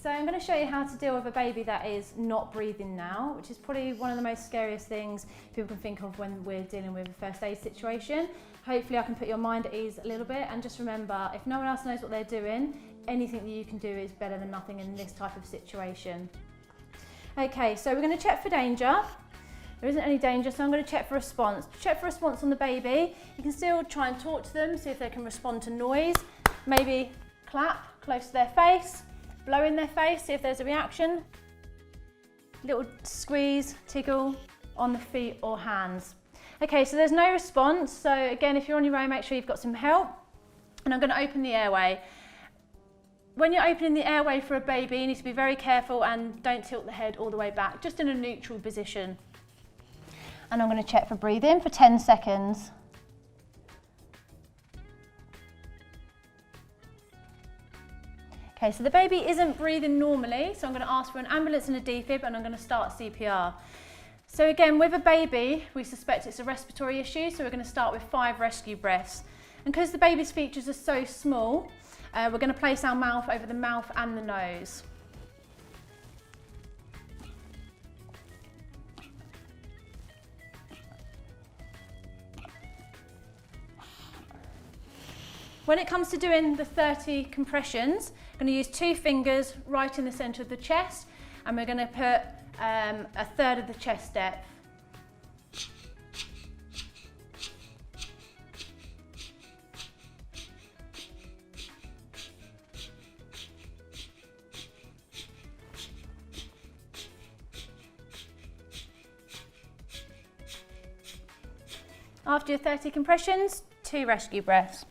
So I'm going to show you how to deal with a baby that is not breathing now, which is probably one of the most scariest things people can think of when we're dealing with a first aid situation. Hopefully I can put your mind at ease a little bit, and just remember, if no one else knows what they're doing, anything that you can do is better than nothing in this type of situation. Okay, so we're going to check for danger. There isn't any danger, so I'm going to check for response. Check for response on the baby. You can still try and talk to them, see if they can respond to noise. Maybe clap close to their face. Blow in their face, see if there's a reaction. Little squeeze, tickle on the feet or hands. Okay, so there's no response. So again, if you're on your own, make sure you've got some help. And I'm going to open the airway. When you're opening the airway for a baby, you need to be very careful and don't tilt the head all the way back, just in a neutral position. And I'm going to check for breathing for 10 seconds. Okay, so the baby isn't breathing normally, so I'm going to ask for an ambulance and a defib, and I'm going to start CPR. So again, with a baby, we suspect it's a respiratory issue, so we're going to start with 5 rescue breaths. And because the baby's features are so small, we're going to place our mouth over the mouth and the nose. When it comes to doing the 30 compressions, I'm going to use 2 fingers right in the centre of the chest, and we're going to put a third of the chest depth. After your 30 compressions, 2 rescue breaths.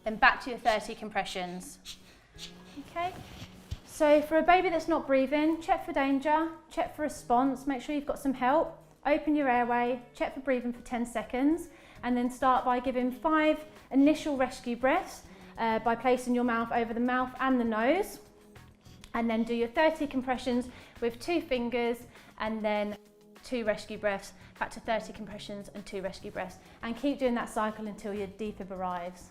Then back to your 30 compressions. Okay, so for a baby that's not breathing, check for danger, check for response, make sure you've got some help, open your airway, check for breathing for 10 seconds, and then start by giving 5 initial rescue breaths by placing your mouth over the mouth and the nose, and then do your 30 compressions with 2 fingers, and then 2 rescue breaths, back to 30 compressions and 2 rescue breaths, and keep doing that cycle until your defib arrives.